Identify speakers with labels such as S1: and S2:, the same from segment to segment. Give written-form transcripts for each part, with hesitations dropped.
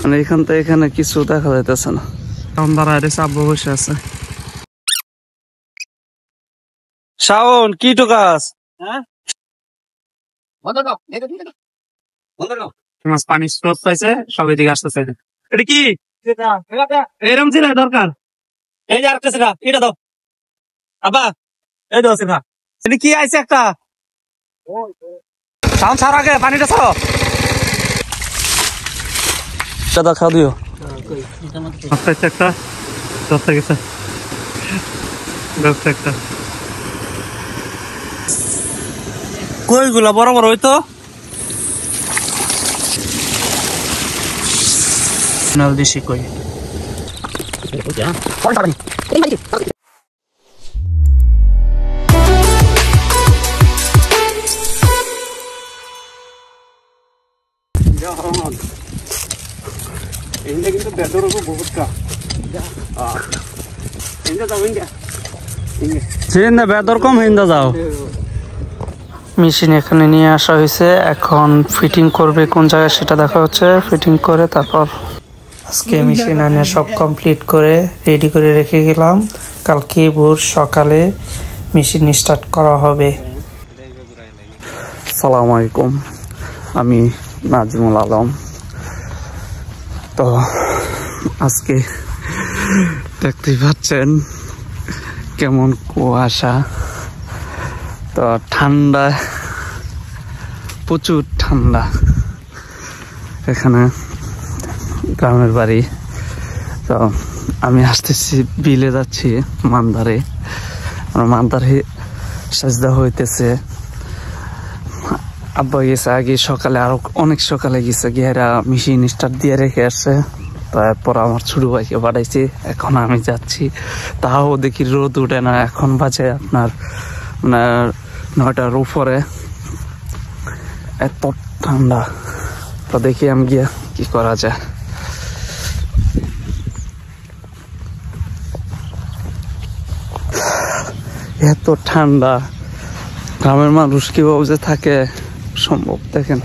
S1: মানে এখান থেকে এখানে কিছু দেখা যাইতেছে না। আব্বু বসে আছে। শাওন কি টোকাস? পানি স্রোত পাইছে, সব এদিকে আসতেছে। এটা কি এরম ছিল দরকার? এই যে আরেকটা সেটা, এটা দাও আব্বা, এই দাও সেটা। এটা কি আইছে একটা? শাওন ছাড় আগে, পানিটা ছাড়ো। দাদা খাও দিও। একটা দশটা গেছে, একটা কইগুলা বড় বড় হইতো। দেশি কই কিন্তু বেদর বহুত কা বেদর কম হিন্দা যাও। মেশিন এখানে নিয়ে আসা হয়েছে, এখন ফিটিং করবে কোন জায়গায় সেটা দেখা হচ্ছে। ফিটিং করে তারপর আজকে মেশিন আনে সব কমপ্লিট করে রেডি করে রেখে গেলাম। কালকে ভোর সকালে মেশিন স্টার্ট করা হবে। আসসালামু আলাইকুম, আমি নাজিমুল আলম। তো আজকে দেখতেই পাচ্ছেন কেমন কুয়াশা, তো ঠান্ডা, প্রচুর ঠান্ডা। এখানে গ্রামের বাড়ি, তো আমি আসতেছি বিলে যাচ্ছি মান্দারে। মান্দারে সাজদা হইতেছে। আব্বা গেছে আগে সকালে, আরো অনেক সকালে গেছে, গিয়েরা মেশিন স্টার্ট দিয়ে রেখে আসছে। তারপর আমার ছোট ভাইকে পাঠাইছি, এখন আমি যাচ্ছি। তাও দেখি রোদ উঠে না, এখন বাজে আপনার 9টার উপরে, এত ঠান্ডা। তো দেখি আমি গিয়ে কি করা যায়। এত ঠান্ডা, গ্রামের মানুষ কিভাবে যে থাকে সম্ভব দেখেন।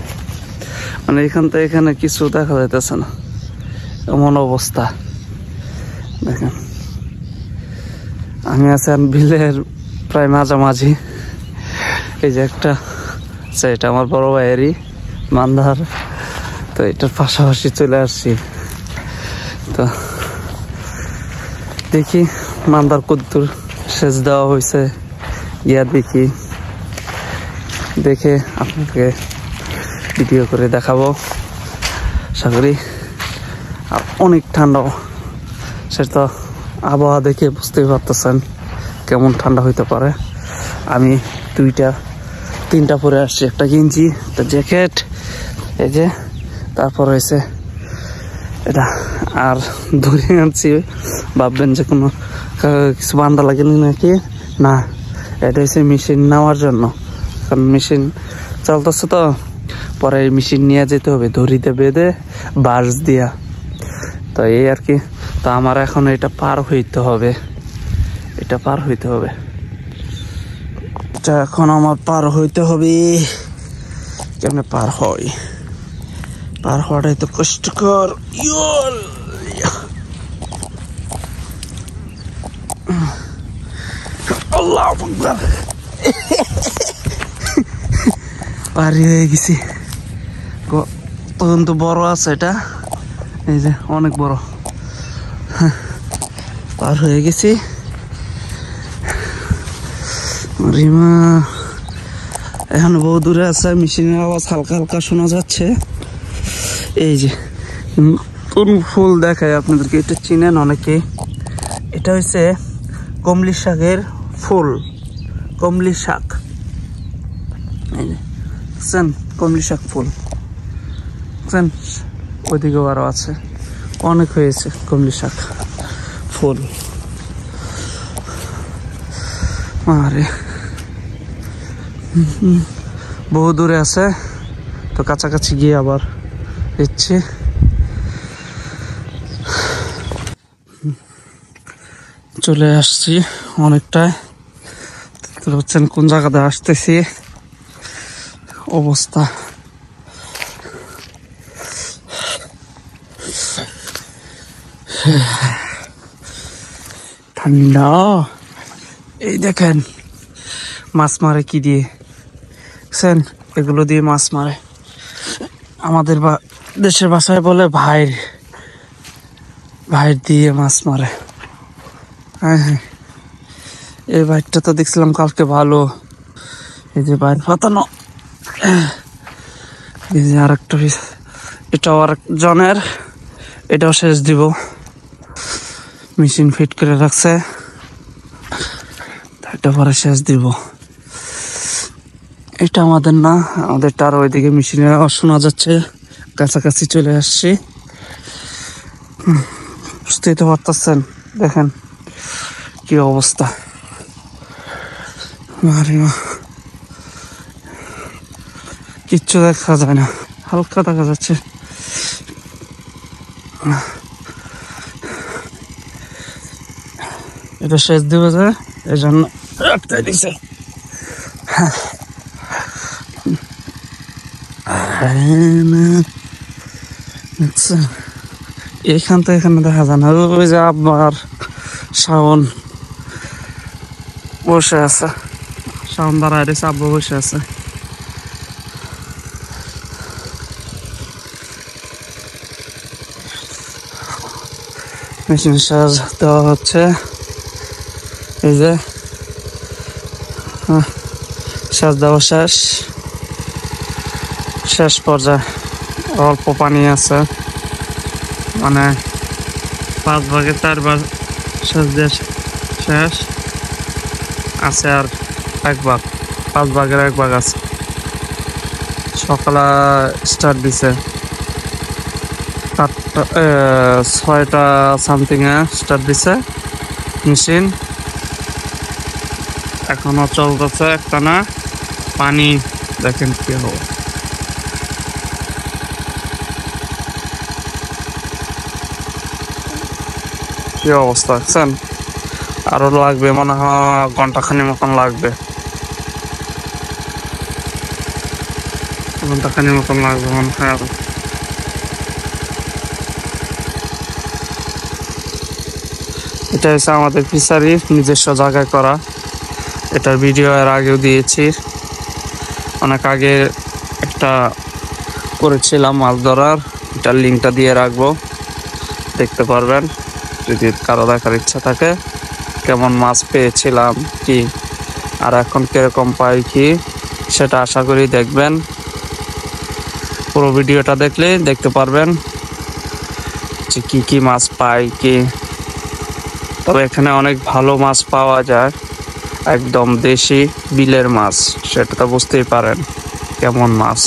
S1: মানে এখান থেকে এখানে কিছু দেখা যাইতেছে না, এমন অবস্থা দেখেন। আমি আছি বিলের প্রায় মাঝামাঝি। এই যে একটা আছে, এটা আমার বড় ভাইয়েরই মান্দার, তো এটার পাশাপাশি চলে আসছি। তো দেখি মান্দার কদ্দুর সেচ দেওয়া হয়েছে, ইয়া দেখি, দেখে আপনাকে ভিডিও করে দেখাবো। আশা করি আর অনেক ঠান্ডা, সেটা আবহাওয়া দেখে বুঝতেই পারতেছেন কেমন ঠান্ডা হইতে পারে। আমি 2-3টা পরে আসছি, একটা গেঞ্জি, একটা জ্যাকেট, এই যে, তারপর হয়েছে এটা, আর ধরে আনছি। ভাববেন যে কোনো কিছু বান্ধা লাগেনি নাকি, না, এটা হচ্ছে মেশিন নেওয়ার জন্য, কারণ মেশিন চলতেছে। তো পরে মেশিন নিয়ে যেতে হবে দড়িতে বেঁধে বাঁশ দিয়া, তো এই আর কি। তো আমার এখন এটা পার হইতে হবে, এটা পার হইতে হবে, এটা এখন আমার পার হইতে হবে। কেমনে পার হয়, পার হওয়াটাই তো কষ্টকর। আল্লাহু আকবার, পারি হয়ে গেছি। তখন তো বড় আছে এটা, এই যে অনেক বড়, পার হয়ে গেছি। রিমা এখন বহু দূরে আছে, মেশিনের আওয়াজ হালকা হালকা শোনা যাচ্ছে। এই যে কোন ফুল দেখায় আপনাদেরকে, এটা চিনেন অনেকে, এটা হচ্ছে কমলি শাকের ফুল, কমলি শাক। এই যে দেখছেন কমলি শাক ফুল, দেখছেন ওইদিকেও আরো আছে, অনেক হয়েছে কমলি শাক ফুল। আরে বহু দূরে আছে, তো কাছাকাছি গিয়ে আবার দিচ্ছি। চলে আসছি অনেকটাই, বুঝছেন কোন জায়গাতে আসতেছি, অবস্থা ঠান্ডা। এই দেখেন মাছ মারে কি দিয়ে, দেখছেন? এগুলো দিয়ে মাছ মারে। আমাদের দেশের ভাষায় বলে ভাইর, ভাইর দিয়ে মাছ মারে। হ্যাঁ হ্যাঁ, এই ভাইরটা তো দেখছিলাম কালকে ভালো। এই যে ভাইর পাতানো, এই যে আর একটা পিস, এটাও আর জনের, এটাও শেষ দিব। মেশিন ফিট করে রাখছে, এটা পরে শেষ দিব। এটা আমাদের না, আমাদেরটা আর ওইদিকে মেশিনে শোনা যাচ্ছে। কাছাকাছি চলে আসছি, বুঝতেই তো পারতেছেন। দেখেন কি অবস্থা, কিচ্ছু দেখা যায় না, হালকা দেখা যাচ্ছে। এটা শেষ দিবে যে, এই জন্য রাখতে দিছে। এখান থেকে এখানে দেখা যায় না। ওই যে আবার শাওন বসে আছে, শাওন দাঁড়ায় রয়েছে, আব্বু বসে আছে। মেশিন চার্জ দেওয়া হচ্ছে, এই যে চার্জ দেওয়া শেষ, শেষ পর্যায়ে। অল্প পানি আছে, মানে 5 ভাগে 4 ভাগ চার্জ দিয়ে শেষ আছে। আর 1 ভাগ, 5 ভাগের 1 ভাগ আছে। সকালে স্টার্ট দিছে 6টা সামথিং এ স্টার্ট দিছে মেশিন, এখনো চলতেছে একটানা। পানি দেখেন কি হবে। কি অবস্থা দেখছেন? আরো লাগবে মনে হয় ঘন্টাখানি মতন লাগবে, ঘন্টাখানি মতন লাগবে মনে হয় আরো। এটা হচ্ছে আমাদের ফিশারি নিজস্ব জায়গায় করা। এটার ভিডিও এর আগেও দিয়েছি, অনেক আগে একটা করেছিলাম মাছ ধরার। এটার লিঙ্কটা দিয়ে রাখবো, দেখতে পারবেন যদি কারো দেখার ইচ্ছা থাকে। কেমন মাছ পেয়েছিলাম কি, আর এখন কিরকম পাই কি, সেটা আশা করি দেখবেন। পুরো ভিডিওটা দেখলে দেখতে পারবেন যে কি কি মাছ পাই কি। তবে এখানে অনেক ভালো মাছ পাওয়া যায়, একদম দেশি বিলের মাছ, সেটা তো বুঝতেই পারেন কেমন মাছ।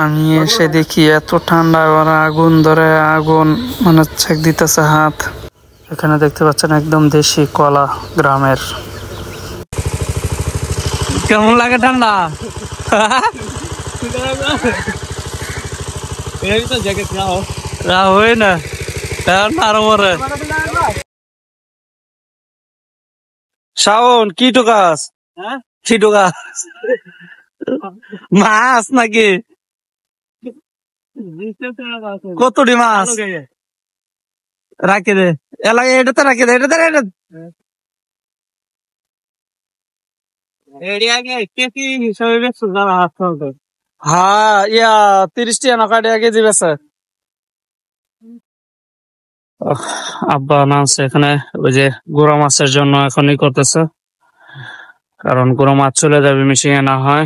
S1: আমি এসে দেখি এত ঠান্ডা, ওরা আগুন ধরে, আগুন মানে ছেক দিতেছে হাত। এখানে দেখতে পাচ্ছেন একদম দেশি কলা গ্রামের। কেমন লাগে ঠান্ডা? শাওন কি টোকাস? কি টোকাস? মাছ নাকি? কতটি মাছ? রাখে দে, এলাকায় এটাতে রাখে দে, এটাতে এটা। হ্যাঁ, 30 টাকা না কাটে কেজি বেছে। আব্বা নামছে এখানে, ওই যে গুড়া মাছের জন্য এখনই করতেছে, কারণ গুড়া মাছ চলে যাবে মেশিনে না হয়।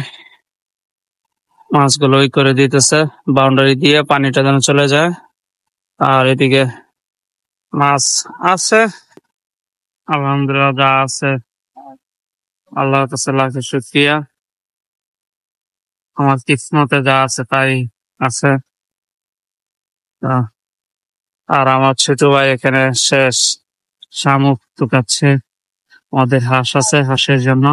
S1: মাছগুলো ওই করে দিতেছে বাউন্ডারি দিয়ে, পানিটা যেন চলে যায়। আর এদিকে মাছ আছে আলহামদুলিল্লাহ, যা আছে আল্লাহর কাছে লাখে শুকরিয়া। আমার কিসমতে যা আছে তাই আছে। আর আমার ছোট ভাই এখানে শেষ শামুক টুকাচ্ছে। আমাদের হাঁস আছে, হাঁসের জন্য।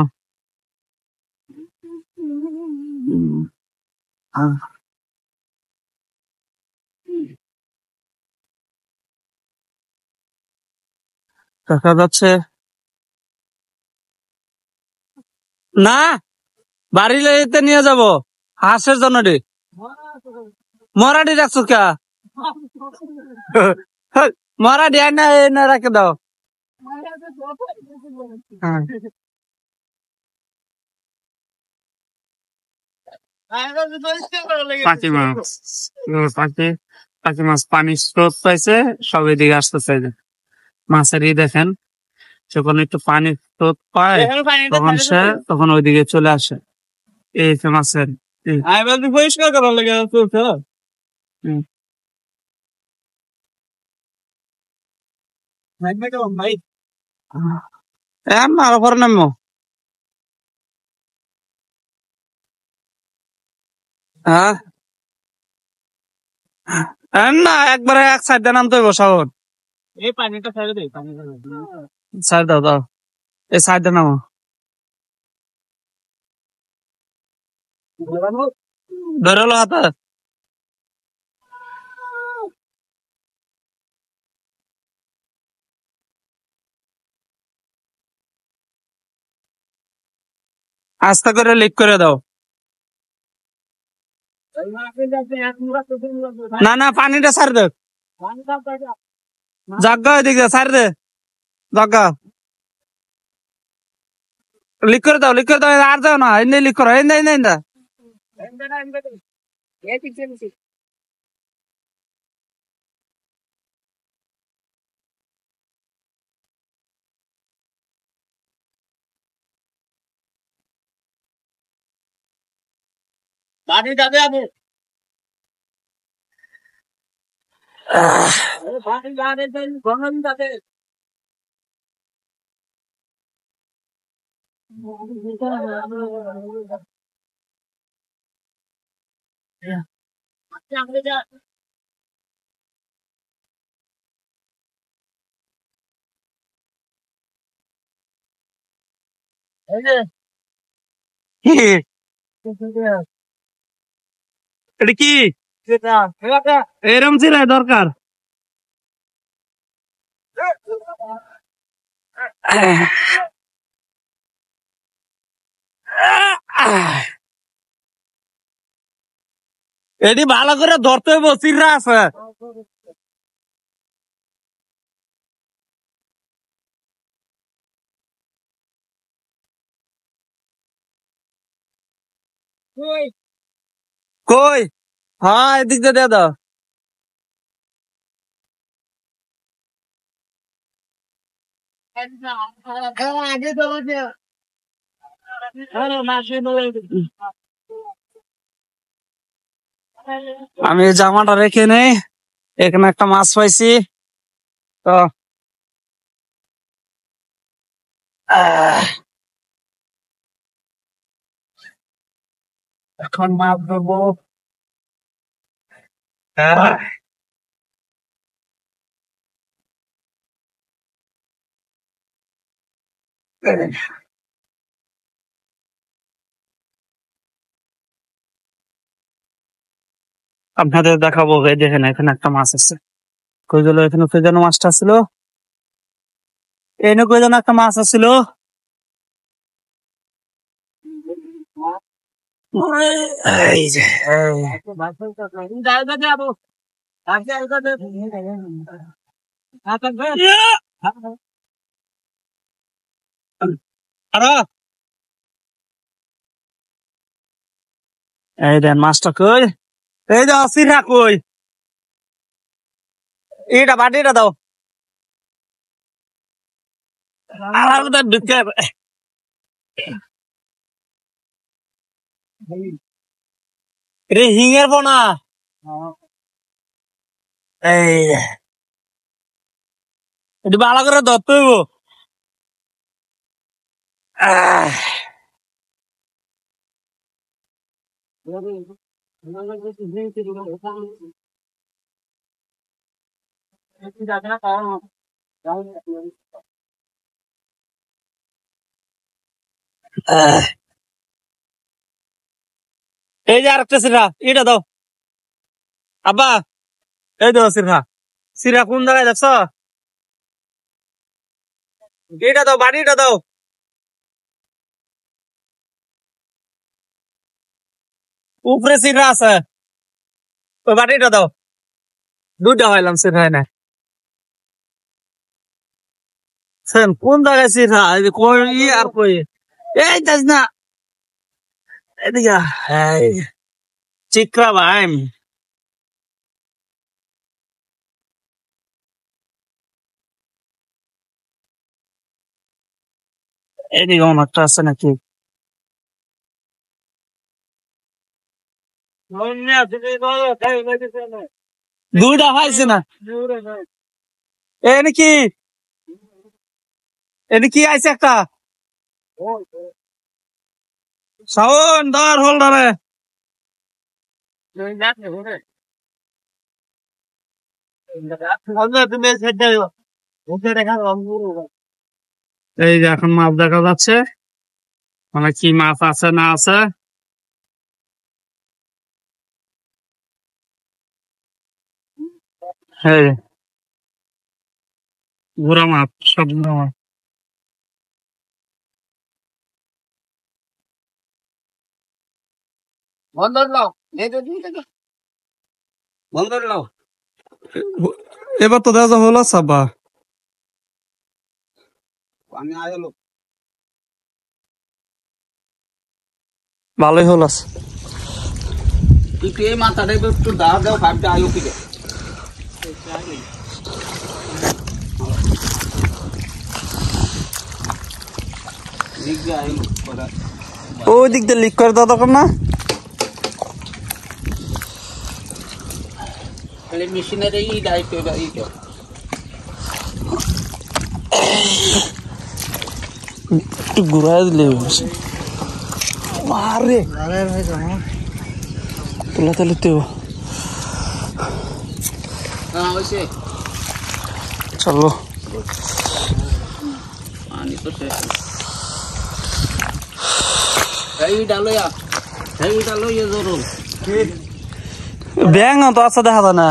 S1: দেখা যাচ্ছে না, বাড়ি লইতে নিয়ে যাব হাঁসের জন্য রে। মরাডি রাখছো কা মরাডি না রাখে দাও পাখি মাছ পাখি পাখি মাছ পানি স্রোত পাইছে সব এদিকে আসতেছে মাছেরই দেখেন যখন একটু পানি স্রোত পায় তখন ওইদিকে চলে আসে এই মাছের পরিষ্কার করার লাগে আরো পরে নামবো হ্যাঁ না একবারে এক সাইড দিয়ে নামতে হইব সাগর এই পানিটা ছেড়ে দে সাইড দাও দাও এই সাইড দিয়ে নামো ধরে লো হাতে আস্তে করে লিক করে দাও না না পানিটা ছাড় দে জাগা ওইদিকে ছাড় দে জাগা লিক করে দাও আর যাও না এনে লিক করো এনে এনে এনে পানি যাবে আমি পানি যাবে গরম যাবে এটা কি এরম ছিল দরকার এটি ভালো করে ধরতে হইব চিররা আছে কই হ্যাঁ এদিক দিয়ে দাও আমি জামাটা রেখে নেই এখানে একটা মাছ পাইছি তো এখন মাছ ধরবো আপনাদের দেখাবো এই দেখেন এখানে একটা মাছ আছে কই গেল এখানে কই যেন মাছটা ছিল এনে কই যেন একটা মাছ আছিল এই যে এই দেন মাছটা কই এই যে অসিরা কই এটা বাটিটা দাও আর ঢুকে রে হিঙের পোনা এই এটি ভালো করে ধরতে হইব এই যে আরেকটা সিরা এটা দাও আব্বা এই দাও সিরা সিরা কোন জায়গায় দেখছ এটা দাও বাড়িটা দাও উপরে সিরা আছে ওই বাটিটা দাও, দুইটা হইলাম সেট হয় না। সেন কোন জায়গায় সিট হয় কই আর কই এই যাস না এদিকে এই চিকরা ভাই এদিকে অনেকটা আছে নাকি দুইটা পাইছে না এ নাকি এনে কি আইছে একটা সাউন ধর হোল্ডারে এই যে এখন মাছ দেখা যাচ্ছে মানে কি মাছ আছে না আছে হ্যাঁ গুড়া মাছ সব গুড়া মাছ
S2: বন্দর লাও বন্দর লাও
S1: এবার তো দেখা হলো সাবা
S2: পানি আয়লো
S1: ভালোই হলো
S2: তুই এই মাথাটা একটু দাও দাও ফাইভটা আয়ো কি
S1: ওই দিক দিয়ে লিক করে দাও তখন না
S2: খালি মেশিনের এই দায়িত্ব
S1: একটু ঘুরাই দিলে আরে তোলা তাহলে তো
S2: হ্যাঁ হয়েছে
S1: চলো
S2: পানি তো শেষ এই ডালো জরুর
S1: ব্যাং তো আছে দেখা যায় না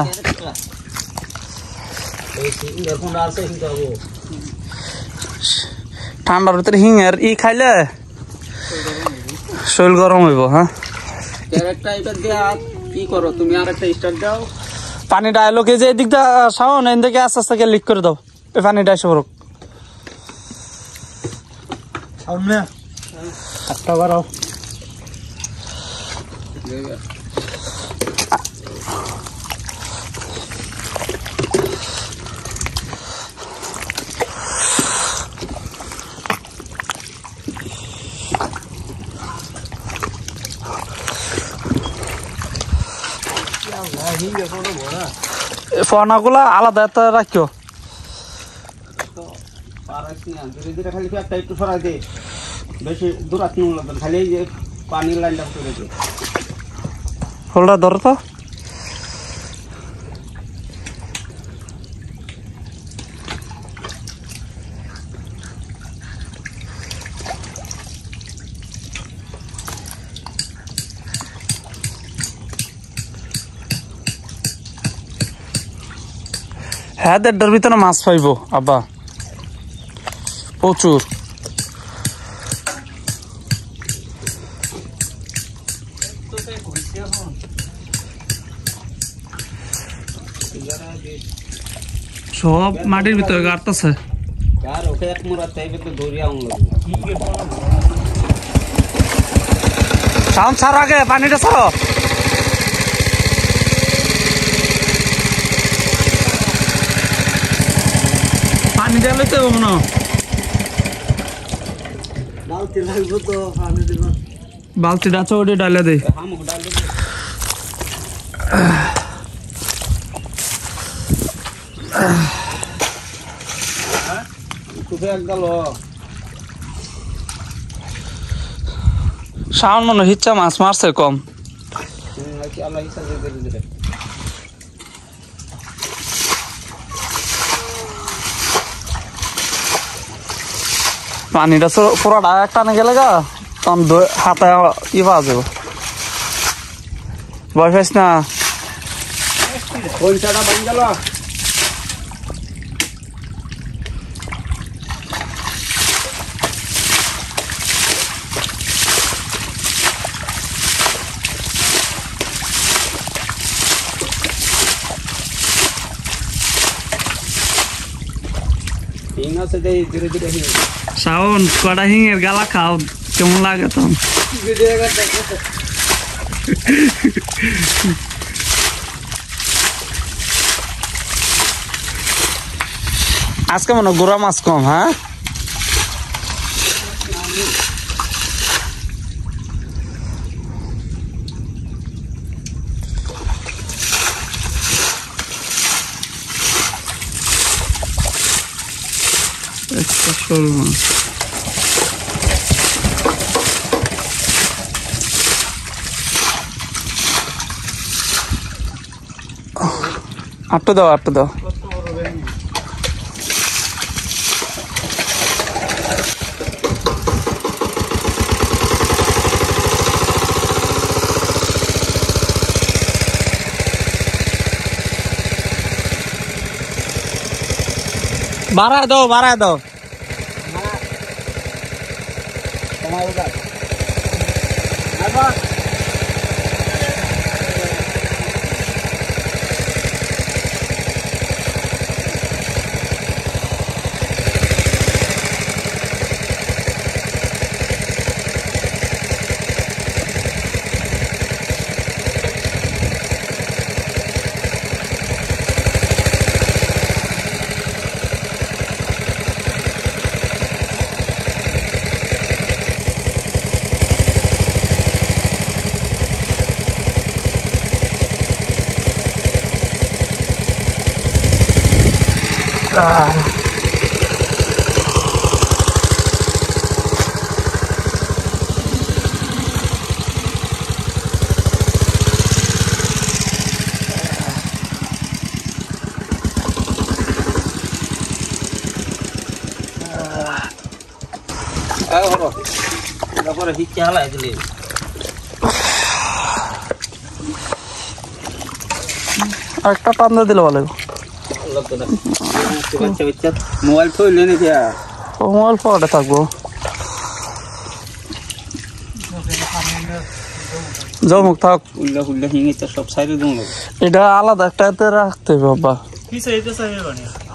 S1: ঠান্ডার ভিতরে হিঙের ই খাইলে শরীর গরম হইব হ্যাঁ
S2: কি করো তুমি আর একটা স্টার্ট দাও
S1: পানিটা এলো কে যে এদিকটা সাউন এদিকে আস্তে আস্তে লিক করে দাও এই পানিটা এসে পড়ুক সামনে একটা বাড়াও ফোনাগুলা আলাদা একটা রাখিও
S2: খালি একটা একটু সরাই দে বেশি দূরাত লাগবে খালি এই যে পানির লাইনটা করে দে
S1: হোল্ডার ধরো তো হ্যাঁ দেড়টার ভিতরে মাছ পাইব আব্বা প্রচুর সব মাটির ভিতরে গাড়তেছে সাউন্ড ছাড়ো আগে পানিটা ছাড়ো পানি ডালে তো মনে বালতিটা আছে ওটা ডালে দে শাওন মনে হিচ্ছা মাছ মারছে কম পানিটা পুরোটা একটা না গেলে গা তখন হাতে ই পাওয়া যাবে ভয় পাইস না
S2: পয়সাটা বান গেল হিং আছে দেই ধীরে ধীরে হিং
S1: শাওন কড়া হিঙের গালা খাও কেমন লাগে তো
S2: ভিডিও করতে
S1: আজকে মনে গোড়া মাছ কম হ্যাঁ একটা শোল মাছ আটটা দাও বাড়ায় দাও
S2: তারপরে হিচকে হালাই দিলে
S1: আরেকটা টান্দা দিলে ভালো
S2: মোবাইল থইলে নাকি
S1: মোবাইল পরে থাকবো জমুক থাক
S2: উল্লা উল্লা হিঙে তো সব সাইডে জমলো
S1: এটা আলাদা একটা এতে রাখতে হবে বাবা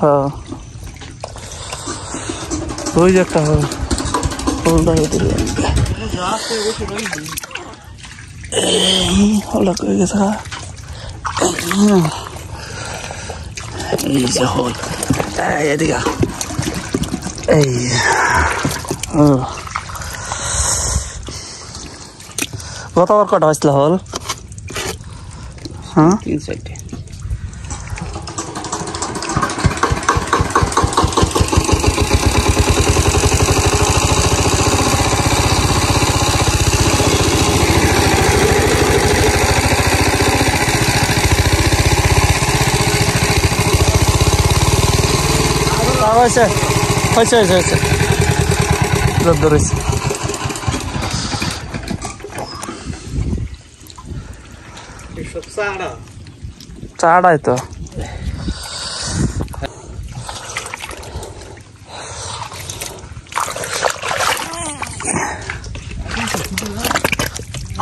S1: হ্যাঁ ওই যে একটা ফুলটা হলো হয়ে গেছে এই যে হল এদিকে এই গতবার কটা হয়েছিল হল হ্যাঁ
S2: 3 সাইডে
S1: হয়েছে ধরেছে চাড়াই তো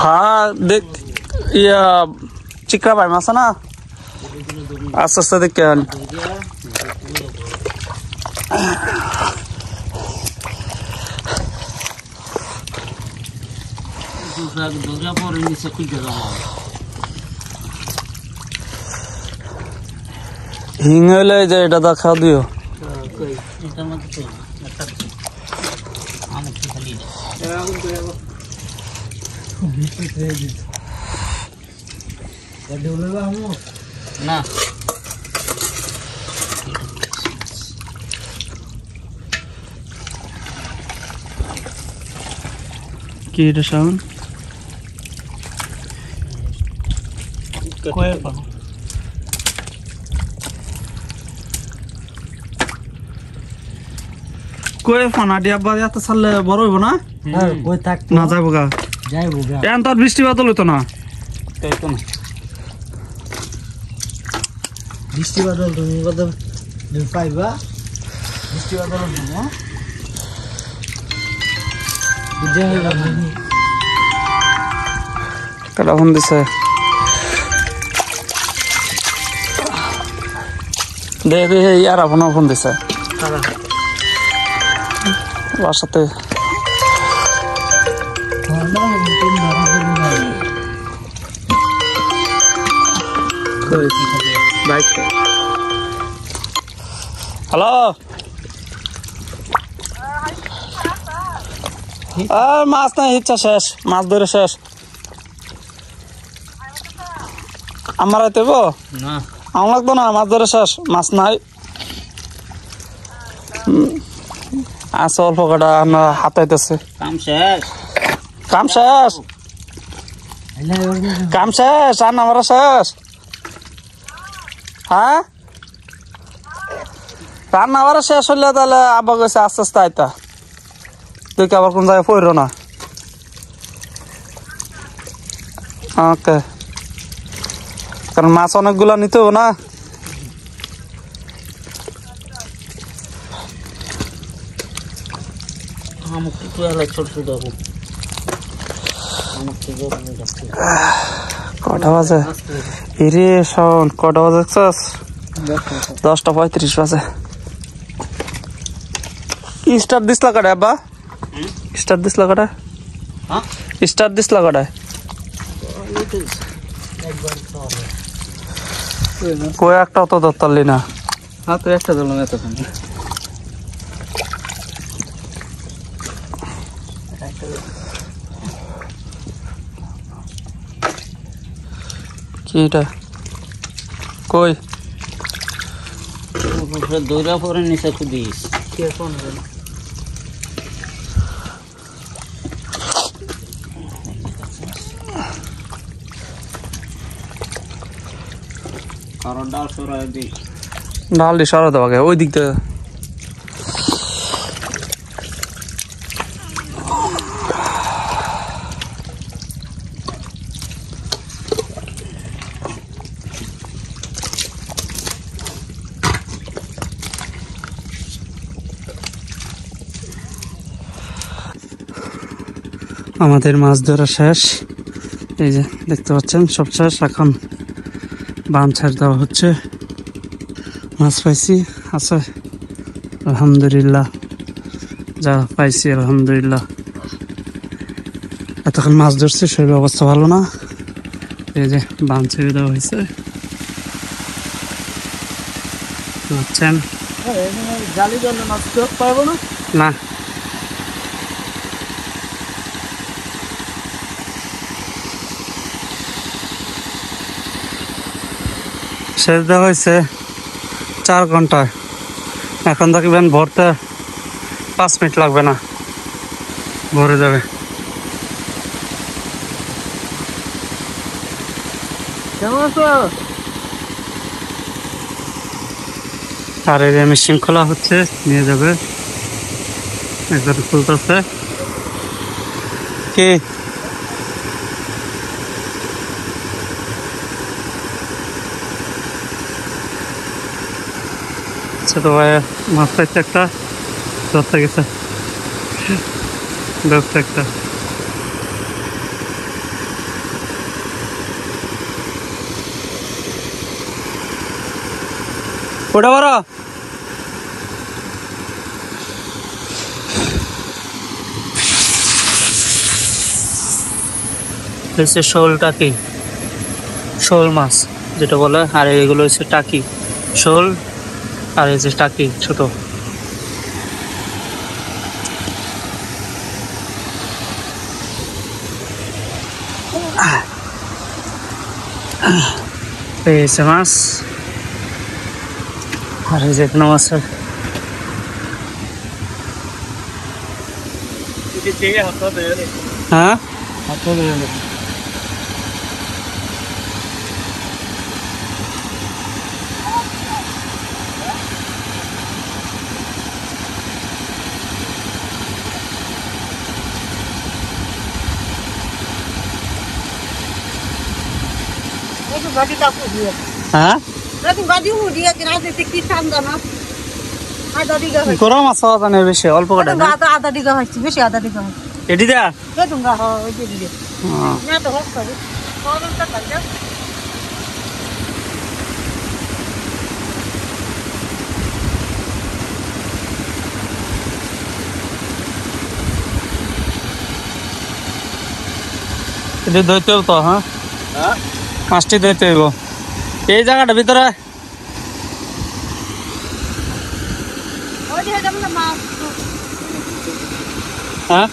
S1: হ্যাঁ দেখ ইয়া চিকরা ভাই মাছ না আস্তে আস্তে দেখে হিং হলে যে এটা দেখা দিও
S2: না
S1: কি এটা শাওন কই ফোনা দিয়া বাজে এত ছাড়লে বড় হইব না
S3: হ্যাঁ কই থাক
S1: না যাবো গা এখন তো আর বৃষ্টি বাদল হইতো না
S3: বৃষ্টি বাদল তুমি বাদল পাইবা বৃষ্টি বাদল না বুঝে হইবা
S1: কাটা ফোন দিছে দে আর আপনার ফোন দিছে বাসাতে হ্যালো আর মাছ নাই ইচ্ছা শেষ মাছ ধরে শেষ আমার দেব
S2: না
S1: আমার লাগতো না মাছ ধরে শেষ মাছ নাই আছে অল্প কটা আমরা হাতাইতেছে
S2: কাম শেষ
S1: কাম শেষ কাম শেষ আর নামারা শেষ হ্যাঁ রান্না আবার শেষ হইলে তাহলে আবার গেছে আস্তে আস্তে আইতা তুই কি আবার কোন জায়গায় পড়ো না ওকে কারণ মাছ অনেকগুলো নিতে হবে না
S2: ছোট ছোট
S1: কটা বাজে এরে শোন কটা বাজে দেখছস 10:35 বাজে স্টার দিসলা কাটা আব্বা স্টার দিসলা কাটা
S2: হ্যাঁ
S1: স্টার দিসলা কাটা কই একটা তো ধরতালি না
S2: হ্যাঁ তো একটা ধরলাম এতক্ষণ
S1: কি এটা কই
S2: দৌড়া পরে নিচে খুদিস কারণ ডাল সরাই দিই
S1: ডাল দিয়ে সরা দেওয়া ওই দিক থেকে আমাদের মাছ ধরা শেষ এই যে দেখতে পাচ্ছেন সব শেষ এখন বান ছাড় দেওয়া হচ্ছে মাছ পাইছি আছে আলহামদুলিল্লাহ যা পাইছি আলহামদুলিল্লাহ এতক্ষণ মাছ ধরছি শরীর অবস্থা ভালো না এই যে বান ছেড়ে দেওয়া হয়েছে বুঝছেন
S3: জালি জন্য মাছ পারবো না
S1: না শেষ দেওয়া হয়েছে 4 ঘন্টায় এখন দেখবেন ভরতে 5 মিনিট লাগবে না ভরে যাবে
S3: কেমন আছো
S1: আর এই যে মেশিন খোলা হচ্ছে নিয়ে যাবে একজন খুলতেছে কি ছোট ভাই মাছ পাইছে একটা ধরতে গেছে ধরতে একটা ওটা বড় হচ্ছে শোল টাকি শোল মাছ যেটা বলে আর এগুলো হচ্ছে টাকি শোল আর এই যে টাকি ছোট পেয়েছে মাছ আর এই যে এখানে মাছের হ্যাঁ হ্যাঁ গরম মাছ পাওয়া যায় না বেশি অল্প কাটা না
S3: আধা দিঘা হচ্ছে বেশি আধা দিঘা হচ্ছে
S1: এটি দা এটা ধরতে হবে তো, হ্যাঁ মাছটি ধরতে হইব এই জায়গাটার ভিতরে। হ্যাঁ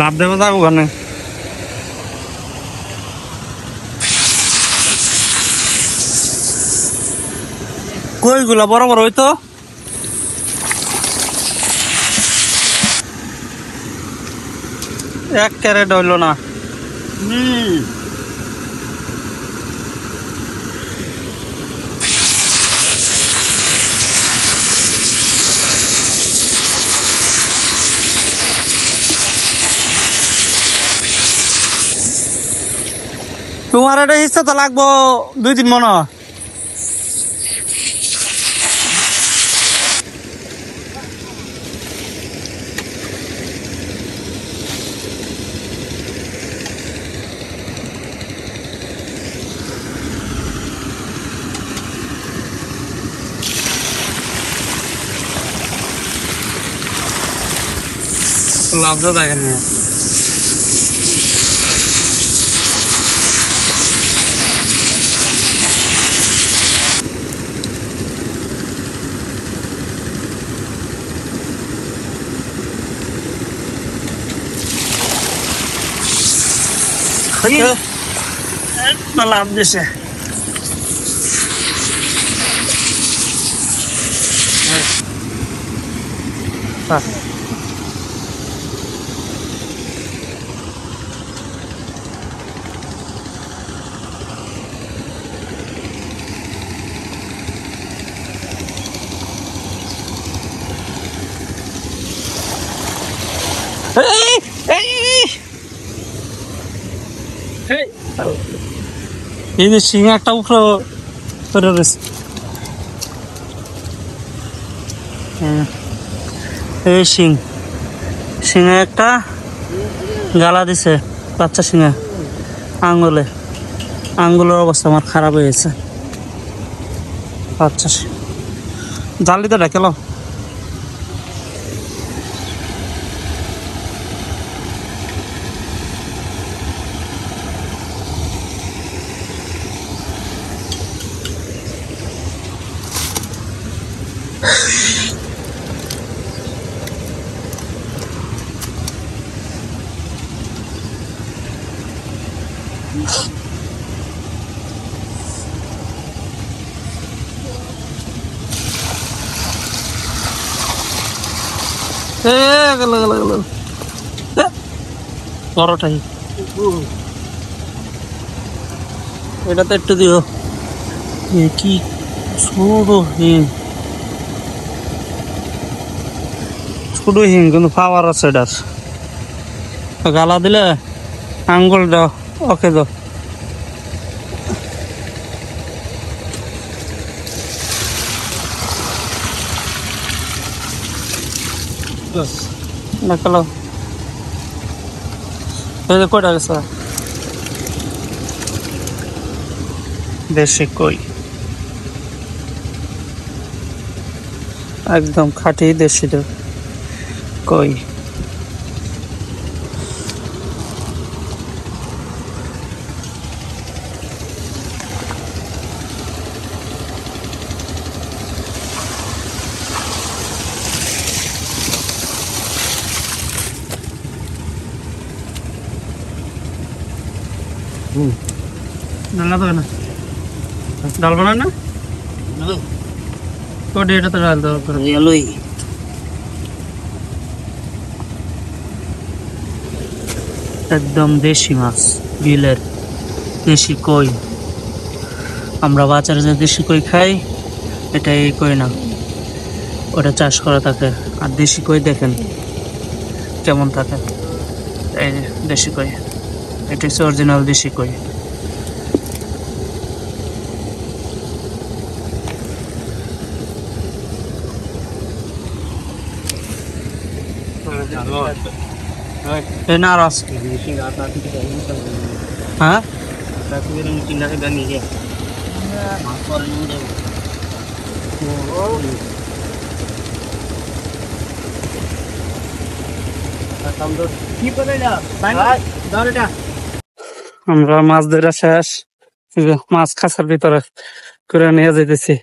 S1: লাভ দেবো যাবো ওখানে। কইগুলা বড় বড় হইতো, এক ক্যারেট হইল না। তোমার এটা হিসা তো লাগবো 2-3 মন। লাভ তো দেখেন না লাভ দিছে। এই যে শিং একটা উপরে করে রয়েছে, এই শিঙে একটা গালা দিছে বাচ্চা শিঙে, আঙ্গুলের অবস্থা আমার খারাপ হয়েছে। বাচ্চা জাল দিতে ডাকেল বড়টাই। এটা তো একটু দিও কি ছোট হিং কিন্তু পাওয়ার আছে এটার। গালা দিলে আঙ্গুল দাও ওকে দাও। দেখালো কয়টা গেছে দেশি কই, একদম খাঁটি দেশি কই। ডালা তো না ডাল বানা না কোটি, এটা তো ডাল দাও করে এলোই। একদম দেশি মাছ, বিলের দেশি কই। আমরা বাজারে যে দেশি কই খাই এটা এই কই না, ওটা চাষ করা থাকে। আর দেশি কই দেখেন কেমন থাকে, এই দেশি কই, এটা হচ্ছে অরিজিনাল দেশি কই। এই না রস হ্যাঁ আমরা মাছ ধরা শেষ মাছ খাঁচার ভিতরে করে নিয়ে যেতেছি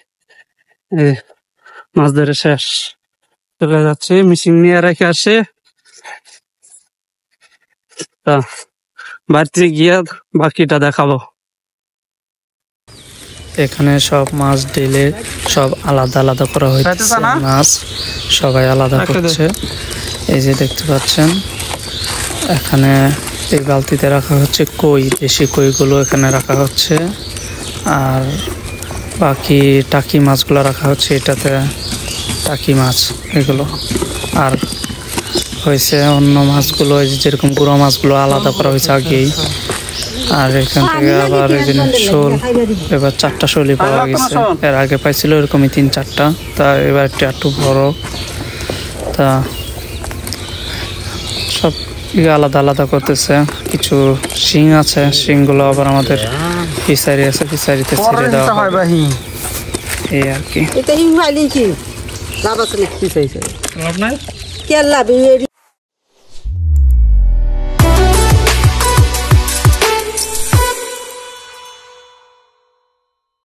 S1: মাছ ধরে শেষ চলে যাচ্ছে মেশিন নিয়ে রেখে আসে বাড়িতে গিয়ে বাকিটা দেখাবো এখানে সব মাছ ঢেলে সব আলাদা আলাদা করা হয়েছে মাছ সবাই আলাদা করছে এই যে দেখতে পাচ্ছেন এখানে এই বালতিতে রাখা হচ্ছে কই দেশি কইগুলো এখানে রাখা হচ্ছে আর বাকি টাকি মাছগুলো রাখা হচ্ছে এটাতে টাকি মাছ এগুলো আর হয়েছে অন্য মাছগুলো যেরকম গুঁড়ো মাছগুলো আলাদা করা হয়েছে আগেই আর এখান থেকে আবার এই যে শোল এবার 4টা শোলই পাওয়া গেছে এর আগে পাইছিল এরকমই 3-4টা তা এবার একটু বড় তা সব আলাদা আলাদা করতেছে কিছু শিং আছে শিংগুলো আবার আমাদের ফিশারি আছে ফিশারিতে ছেড়ে দেওয়া হবে এই আর কি
S3: এটা হিং ফাইলিছি লাভ আছে না
S1: লাভ নাই
S3: কে লাভ